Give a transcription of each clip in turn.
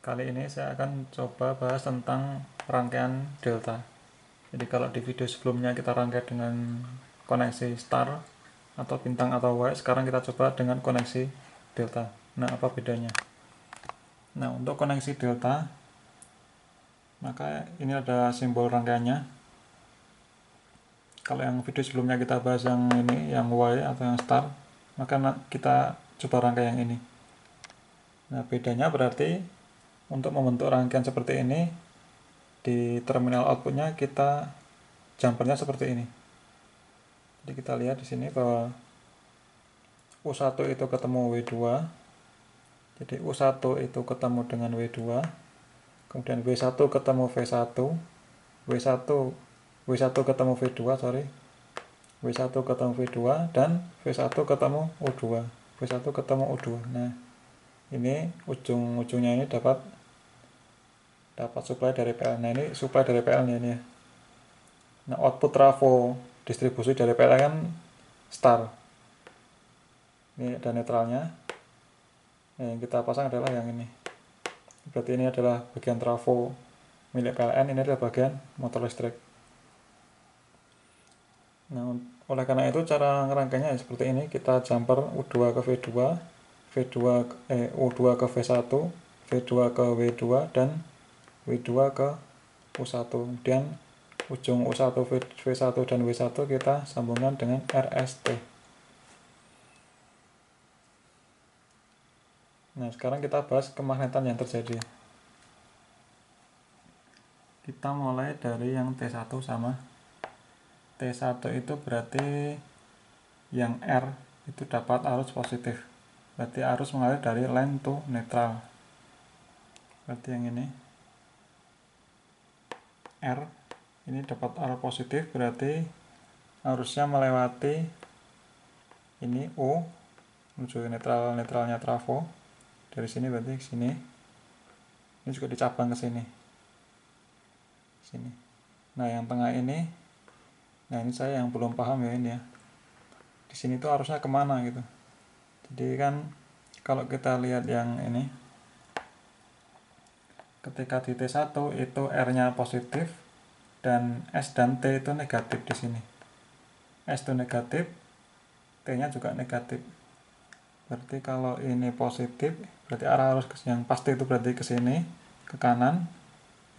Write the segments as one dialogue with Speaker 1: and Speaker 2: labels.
Speaker 1: Kali ini saya akan coba bahas tentang rangkaian delta. Jadi kalau di video sebelumnya kita rangkai dengan koneksi star atau bintang atau Y, sekarang kita coba dengan koneksi delta. Nah, apa bedanya? Nah, untuk koneksi delta, maka ini ada simbol rangkaiannya. Kalau yang video sebelumnya kita bahas yang ini, yang Y atau yang star, maka kita coba rangkai yang ini. Nah, bedanya berarti untuk membentuk rangkaian seperti ini, di terminal outputnya kita jumpernya seperti ini. Jadi kita lihat di sini bahwa U1 itu ketemu W2. Jadi U1 itu ketemu dengan W2. Kemudian W1 ketemu V1. W1 ketemu V2, sorry. W1 ketemu V2 dan V1 ketemu U2. V1 ketemu U2. Nah, ini ujung-ujungnya ini dapat supply dari PL. Nah, ini supply dari PL-nya ini ya. Nah, output trafo distribusi dari PL kan star. Ini ada netralnya. Nah, yang kita pasang adalah yang ini. Berarti ini adalah bagian trafo milik PLN, ini adalah bagian motor listrik. Nah, oleh karena itu cara ngerangkainya seperti ini. Kita jumper U2 ke V2, U2 ke V1, V2 ke W2 dan W2 ke U1. Kemudian ujung U1, V1 dan W1 kita sambungkan dengan RST. Nah, sekarang kita bahas kemagnetan yang terjadi. Kita mulai dari yang T1 sama T1 itu berarti yang R itu dapat arus positif. Berarti arus mengalir dari line to neutral. Berarti yang ini R ini dapat arus positif, berarti arusnya melewati ini O menuju netralnya trafo. Dari sini berarti ke sini. Ini juga dicabang ke sini. Sini. Nah, yang tengah ini, nah ini saya yang belum paham ya ini ya. Di sini tuh arusnya kemana gitu. Jadi kan kalau kita lihat yang ini, ketika di T1 itu R-nya positif dan S dan T itu negatif di sini. S itu negatif, T-nya juga negatif. Berarti kalau ini positif, berarti arah arus yang pasti itu berarti ke sini, ke kanan,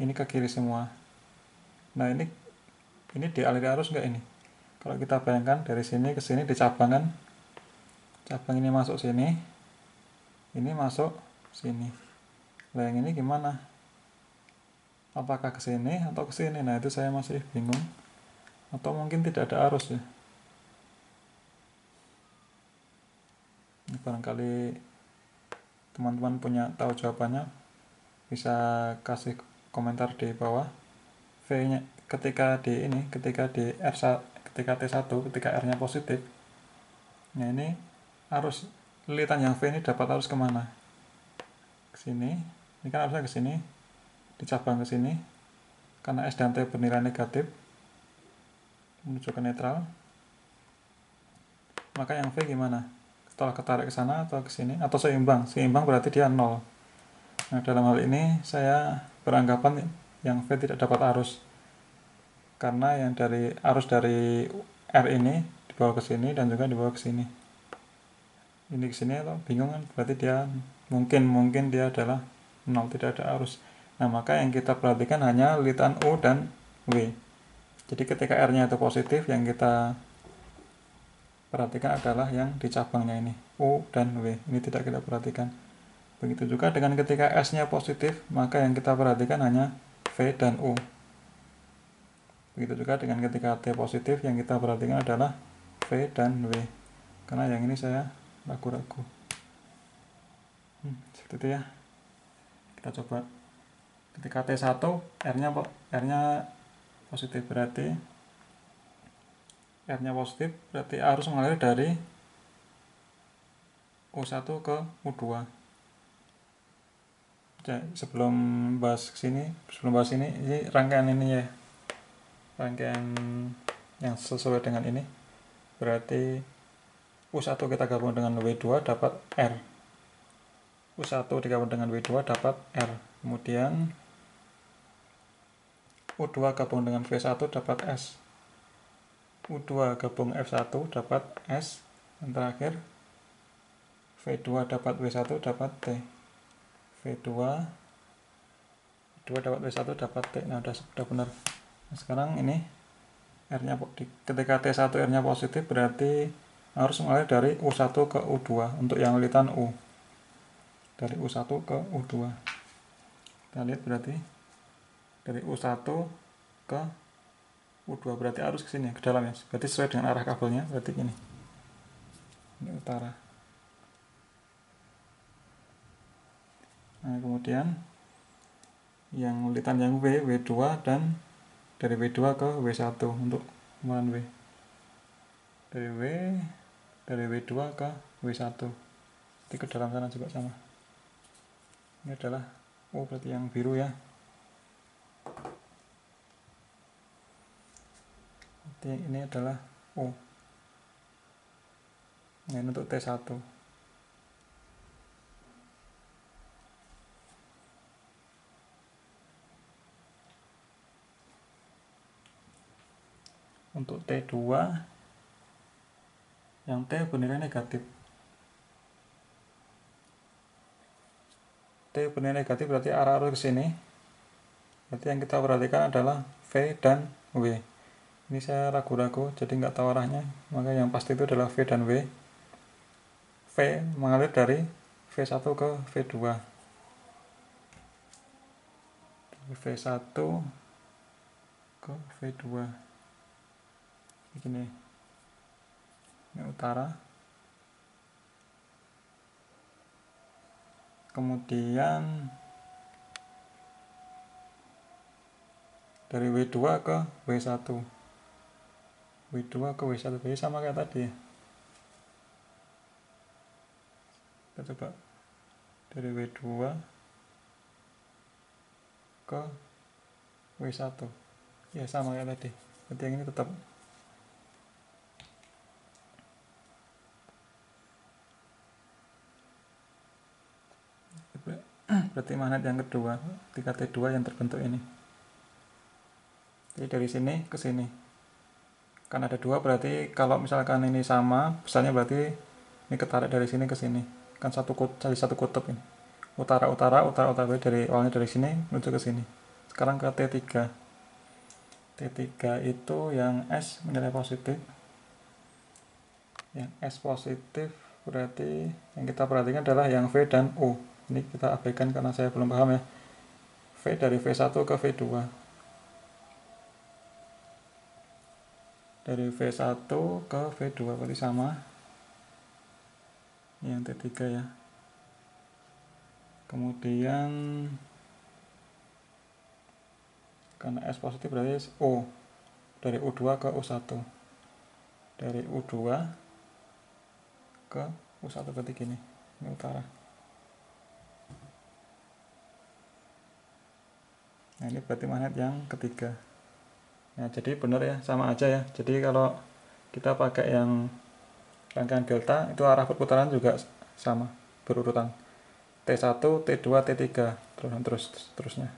Speaker 1: ini ke kiri semua. Nah, ini dialiri arus enggak ini? Kalau kita bayangkan dari sini ke sini dicabang kan, cabang ini masuk sini, ini masuk sini. Nah, yang ini gimana? Apakah ke sini atau ke sini? Nah, itu saya masih bingung. Atau mungkin tidak ada arus ya. Ini barangkali teman-teman punya tahu jawabannya, bisa kasih komentar di bawah. V-nya ketika di R1, ketika T1, ketika R-nya positif. Nah, ini arus lilitan yang V ini dapat arus kemana? Ke sini. Ini kan arusnya ke sini, dicabang ke sini. Karena S dan T bernilai negatif, menuju ke netral. Maka yang V gimana? Setelah ketarik ke sana atau ke sini atau seimbang? Seimbang berarti dia 0. Nah, dalam hal ini saya beranggapan yang V tidak dapat arus. Karena yang dari arus dari R ini dibawa ke sini dan juga dibawa ke sini. Ini ke sini atau bingung kan? Berarti dia mungkin dia adalah 0, tidak ada arus. Nah, maka yang kita perhatikan hanya lilitan U dan W. Jadi ketika R-nya itu positif, yang kita perhatikan adalah yang di cabangnya ini, U dan W. Ini tidak kita perhatikan. Begitu juga dengan ketika S-nya positif, maka yang kita perhatikan hanya V dan U. Begitu juga dengan ketika T positif, yang kita perhatikan adalah V dan W. Karena yang ini saya ragu-ragu. Seperti itu ya. Kita coba. Ketika T1, R-nya positif, berarti R-nya positif, berarti arus mengalir dari U1 ke U2. Sebelum bahas ini rangkaian ini ya. Rangkaian yang sesuai dengan ini. Berarti U1 kita gabung dengan W2 dapat R. U1 digabung dengan W2 dapat R. Kemudian U2 gabung dengan V1 dapat S. U2 gabung F1 dapat S. Dan terakhir V2 dapat W1 dapat T. V2 dapat W1 dapat T. Nah, sudah benar. Nah, sekarang ini R-nya, ketika T1 R-nya positif berarti harus mulai dari U1 ke U2 untuk yang lilitan U. Dari U1 ke U2. Kita lihat berarti dari U1 ke U2 berarti harus ke sini, ke dalam ya. Berarti sesuai dengan arah kabelnya, berarti ini. Ini utara. Nah, kemudian yang lilitan yang W2 dan dari W2 ke W1 untuk pengumuman W. Dari W2 ke W1. Jadi ke dalam sana juga sama. Ini adalah U berarti yang biru ya. Berarti ini adalah U. Nah, ini untuk T1. Untuk T2 yang T bernilai negatif. T bernilai negatif berarti arah-arah ke sini. Berarti yang kita perhatikan adalah V dan W. Ini saya ragu-ragu jadi nggak tahu arahnya, maka yang pasti itu adalah V dan W. V mengalir dari V1 ke V2. Dari V1 ke V2. Begini. Ini utara. Kemudian dari W2 ke W1. W2 ke W1 jadi sama kayak tadi ya. Kita coba dari W2 ke W1 ya sama kayak tadi. Berarti yang ini tetap berarti magnet yang kedua ketika T2 yang terbentuk ini. Jadi dari sini ke sini kan ada dua, berarti kalau misalkan ini sama besarnya berarti ini ketarik dari sini ke sini kan satu kutub ini, utara dari awalnya dari sini menuju ke sini. Sekarang ke T3 itu yang S menilai positif. Yang S positif berarti yang kita perhatikan adalah yang V dan U. Ini kita abaikan karena saya belum paham ya. V dari V1 ke V2. Dari V1 ke V2 berarti sama. Yang T3 ya. Kemudian karena S positif berarti U. Dari U2 ke U1. Dari U2 ke U1 berarti gini. Ini utara. Nah, ini berarti magnet yang ketiga. Nah, jadi benar ya, sama aja ya. Jadi kalau kita pakai yang rangkaian delta itu arah perputaran juga sama, berurutan. T1, T2, T3 terusnya.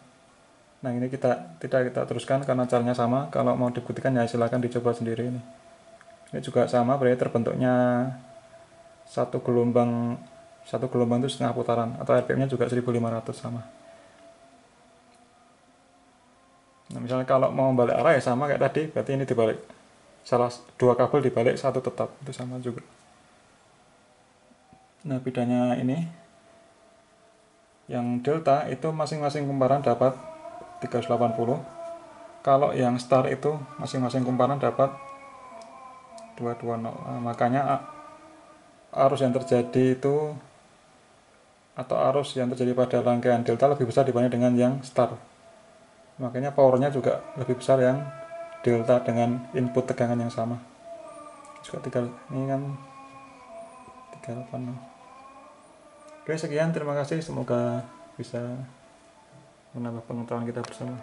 Speaker 1: Nah, ini tidak kita teruskan karena caranya sama. Kalau mau dibuktikan ya silahkan dicoba sendiri ini. Ini juga sama, berarti terbentuknya satu gelombang itu setengah putaran atau RPM-nya juga 1500 sama. Nah, misalnya kalau mau balik arah ya sama kayak tadi, berarti ini dibalik. Salah dua kabel dibalik, satu tetap, itu sama juga. Nah, bedanya ini yang delta itu masing-masing kumparan dapat 380. Kalau yang star itu masing-masing kumparan dapat 220. Nah, makanya arus yang terjadi itu atau arus yang terjadi pada rangkaian delta lebih besar dibanding dengan yang star. Makanya powernya juga lebih besar yang delta dengan input tegangan yang sama. Juga ini kan 38. Oke, sekian, terima kasih, semoga bisa menambah pengetahuan kita bersama.